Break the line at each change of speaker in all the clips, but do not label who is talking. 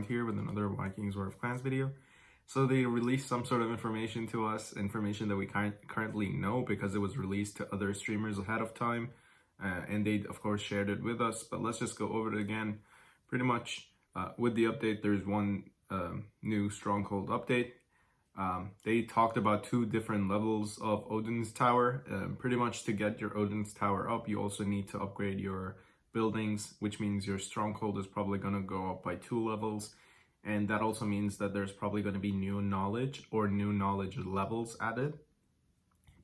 here with another Vikings War of Clans video. So they released some sort of information to us, information that we currently know because it was released to other streamers ahead of time. And they, of course, shared it with us. But let's just go over it again. Pretty much with the update, there's one new Stronghold update. They talked about 2 different levels of Odin's Tower. Pretty much to get your Odin's Tower up, you also need to upgrade your buildings, which means your Stronghold is probably going to go up by 2 levels. And that also means that there's probably going to be new knowledge or new knowledge levels added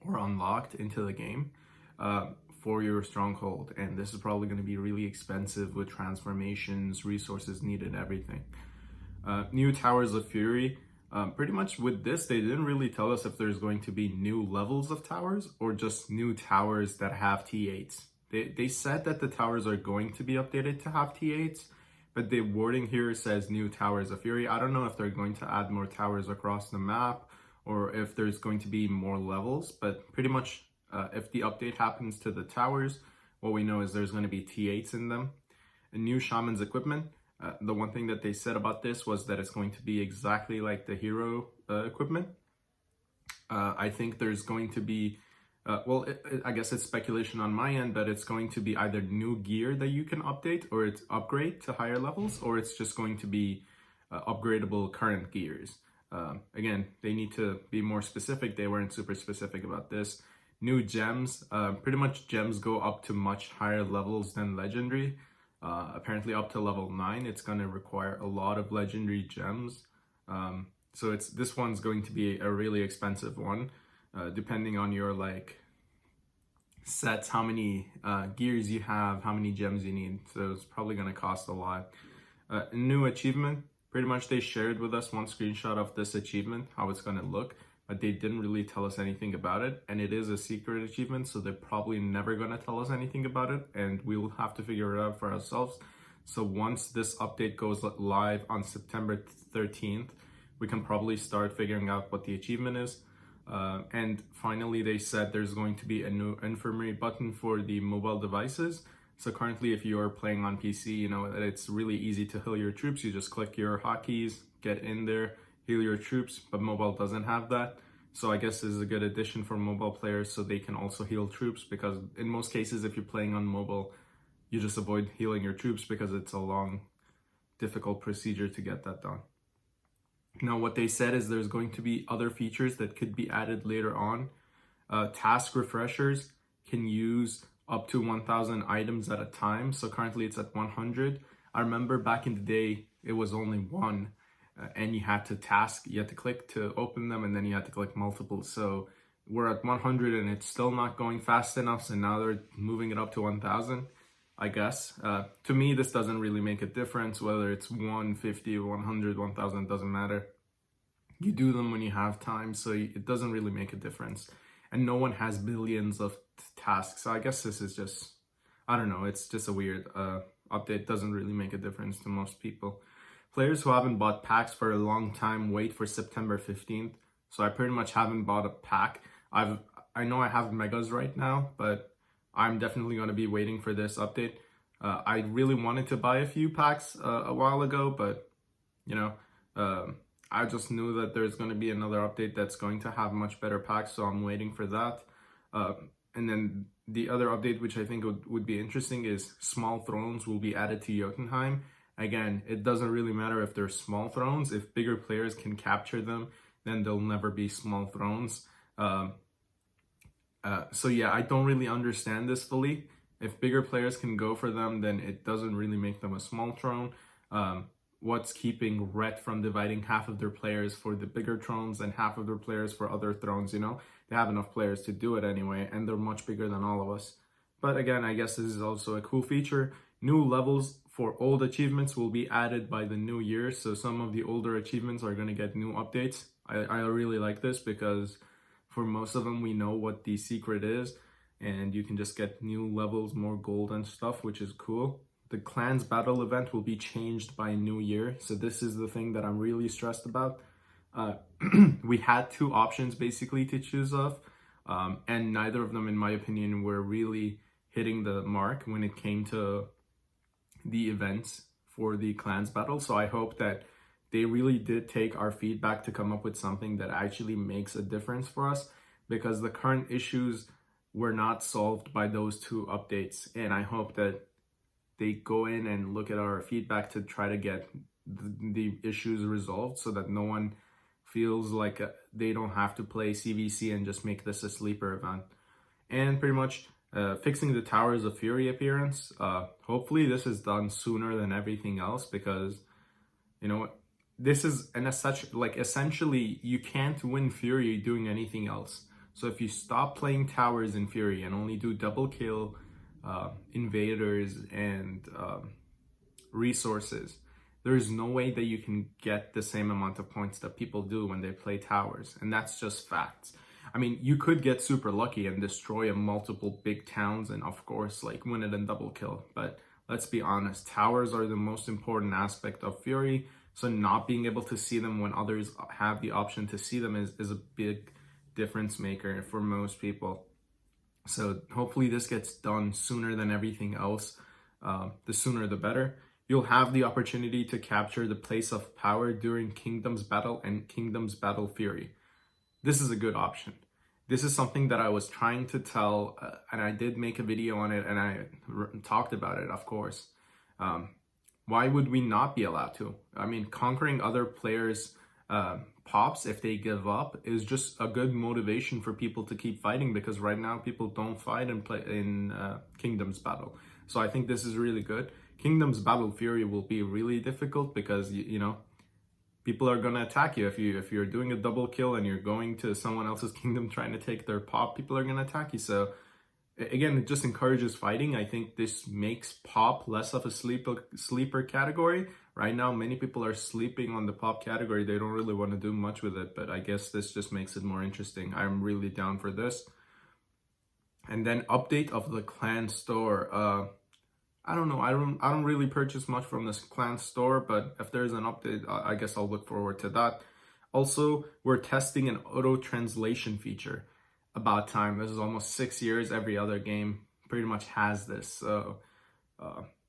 or unlocked into the game for your Stronghold. And this is probably going to be really expensive with transformations, resources needed, everything. New Towers of Fury. Pretty much with this, they didn't really tell us if there's going to be new levels of towers or just new towers that have T8s. They said that the towers are going to be updated to have T8s, but the wording here says new Towers of Fury. I don't know if they're going to add more towers across the map or if there's going to be more levels, but pretty much if the update happens to the towers, what we know is there's going to be T8s in them. A new Shaman's equipment. The one thing that they said about this was that it's going to be exactly like the hero equipment. I think there's going to be, I guess it's speculation on my end, but it's going to be either new gear that you can update or it's upgrade to higher levels, or it's just going to be upgradable current gears. Again, they need to be more specific. They weren't super specific about this. New gems. Pretty much gems go up to much higher levels than legendary. Apparently up to level 9, it's going to require a lot of legendary gems. So this one's going to be a really expensive one, depending on your sets, how many gears you have, how many gems you need. So it's probably going to cost a lot. A new achievement. Pretty much they shared with us one screenshot of this achievement, how it's going to look, but they didn't really tell us anything about it. And it is a secret achievement, so they're probably never going to tell us anything about it, and we will have to figure it out for ourselves. So once this update goes live on September 13th, we can probably start figuring out what the achievement is. And finally, they said there's going to be a new infirmary button for the mobile devices. So currently, if you're playing on PC, you know that it's really easy to heal your troops. You just click your hotkeys, get in there, heal your troops, but mobile doesn't have that. So I guess this is a good addition for mobile players so they can also heal troops, because in most cases, if you're playing on mobile, you just avoid healing your troops because it's a long, difficult procedure to get that done. Now, what they said is there's going to be other features that could be added later on. Task refreshers can use up to 1,000 items at a time. So currently it's at 100. I remember back in the day, it was only 1. And you had to click to open them, and then you had to click multiple. So we're at 100 and it's still not going fast enough. So now they're moving it up to 1,000, I guess. To me, this doesn't really make a difference, whether it's 150, 100, 1,000, doesn't matter. You do them when you have time, so it doesn't really make a difference. And no one has billions of tasks. So I guess this is just, I don't know, it's just a weird update. Doesn't really make a difference to most people. Players who haven't bought packs for a long time, wait for September 15th. So I pretty much haven't bought a pack. I know I have megas right now, but I'm definitely going to be waiting for this update. I really wanted to buy a few packs a while ago, but you know, I just knew that there's going to be another update that's going to have much better packs, so I'm waiting for that. And then the other update, which I think would be interesting, is small thrones will be added to Jotunheim. Again, it doesn't really matter if they're small thrones. If bigger players can capture them, then they'll never be small thrones. So yeah, I don't really understand this fully. If bigger players can go for them, then it doesn't really make them a small throne. What's keeping Ret from dividing half of their players for the bigger thrones and half of their players for other thrones? You know, they have enough players to do it anyway, and they're much bigger than all of us. But again, I guess this is also a cool feature. New levels for old achievements will be added by the new year. So some of the older achievements are going to get new updates. I really like this because for most of them, we know what the secret is, and you can just get new levels, more gold and stuff, which is cool. The Clans Battle event will be changed by New Year. So this is the thing that I'm really stressed about. We had 2 options basically to choose of, and neither of them, in my opinion, were really hitting the mark when it came to the events for the Clans Battle. So I hope that they really did take our feedback to come up with something that actually makes a difference for us, because the current issues were not solved by those two updates. And I hope that they go in and look at our feedback to try to get the issues resolved, so that no one feels like they don't have to play CVC and just make this a sleeper event. And pretty much fixing the Towers of Fury appearance. Hopefully this is done sooner than everything else, because you know this is, and as such, like, essentially you can't win Fury doing anything else. So if you stop playing towers in Fury and only do double kill, invaders, and resources, there's no way that you can get the same amount of points that people do when they play towers. And that's just facts. I mean, you could get super lucky and destroy multiple big towns and, of course, like, win it in double kill. But let's be honest, towers are the most important aspect of Fury. So not being able to see them when others have the option to see them is a big difference maker for most people. So hopefully this gets done sooner than everything else. The sooner the better. You'll have the opportunity to capture the place of power during Kingdom's Battle and Kingdom's Battle Fury. This is a good option. This is something that I was trying to tell, and I did make a video on it, and I talked about it, of course. Why would we not be allowed to? I mean, conquering other players' pops if they give up is just a good motivation for people to keep fighting, because right now people don't fight and play in Kingdom's Battle. So I think this is really good. Kingdom's Battle Fury will be really difficult, because you know, people are gonna attack you. If you're doing a double kill and you're going to someone else's kingdom trying to take their pop, people are gonna attack you. So again, it just encourages fighting. I think this makes pop less of a sleeper category. Right now, many people are sleeping on the pop category. They don't really want to do much with it, but I guess this just makes it more interesting. I'm really down for this. And then update of the clan store. I don't know. I don't really purchase much from this clan store, but if there's an update, I guess I'll look forward to that. Also, we're testing an auto translation feature. About time. This is almost 6 years. Every other game pretty much has this. So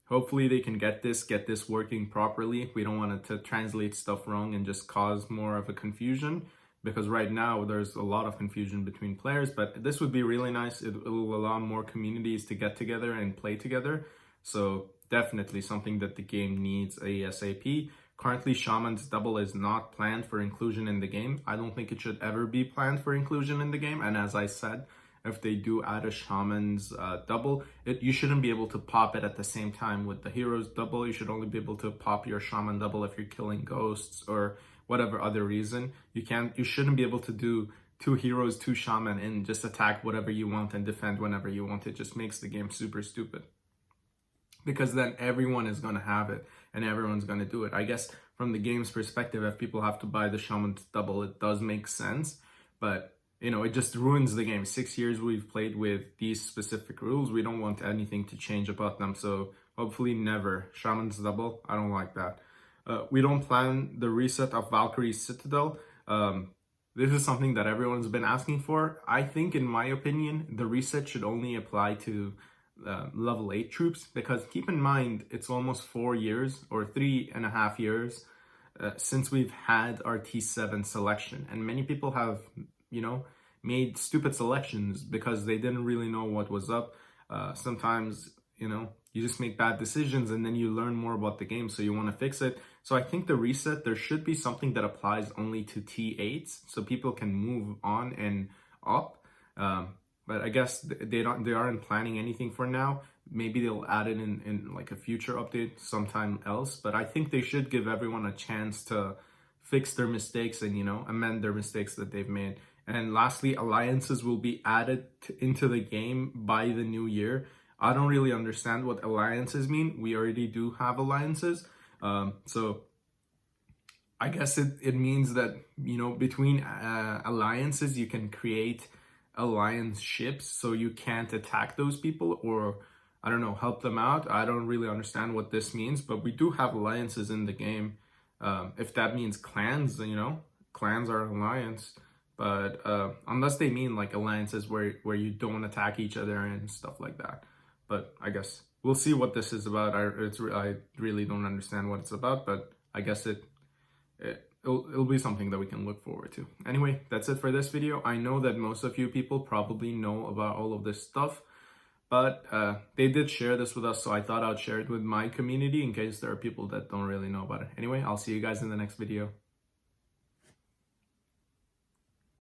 hopefully they can get this working properly. We don't want it to translate stuff wrong and just cause more of a confusion, because right now there's a lot of confusion between players. But this would be really nice. It will allow more communities to get together and play together. So definitely something that the game needs ASAP. Currently, Shaman's Double is not planned for inclusion in the game. I don't think it should ever be planned for inclusion in the game. And as I said, if they do add a Shaman's Double, you shouldn't be able to pop it at the same time with the Hero's Double. You should only be able to pop your Shaman Double if you're killing ghosts or whatever other reason. You shouldn't be able to do 2 heroes, 2 Shaman, and just attack whatever you want and defend whenever you want. It just makes the game super stupid, because then everyone is going to have it and everyone's going to do it. I guess from the game's perspective, if people have to buy the Shaman's Double, it does make sense. But, you know, it just ruins the game. 6 years we've played with these specific rules. We don't want anything to change about them. So hopefully never. Shaman's Double, I don't like that. We don't plan the reset of Valkyrie's Citadel. This is something that everyone's been asking for. I think, in my opinion, the reset should only apply to level 8 troops, because keep in mind it's almost 4 years or 3.5 years since we've had our T7 selection, and many people have, you know, made stupid selections because they didn't really know what was up. Sometimes, you know, you just make bad decisions and then you learn more about the game, so you want to fix it. So I think the reset, there should be something that applies only to T8s so people can move on and up. But I guess they aren't planning anything for now. Maybe they'll add it in like a future update sometime else. But I think they should give everyone a chance to fix their mistakes and, you know, amend their mistakes that they've made. And lastly, alliances will be added into the game by the new year. I don't really understand what alliances mean. We already do have alliances. So I guess it means that, you know, between alliances, you can create alliance ships so you can't attack those people, or I don't know, help them out. I don't really understand what this means, but we do have alliances in the game. If that means clans, you know, clans are alliance. But unless they mean like alliances where you don't attack each other and stuff like that. But I guess we'll see what this is about. I really don't understand what it's about, but I guess it'll be something that we can look forward to. Anyway, that's it for this video. I know that most of you people probably know about all of this stuff, but they did share this with us, so I thought I'd share it with my community in case there are people that don't really know about it. Anyway, I'll see you guys in the next video.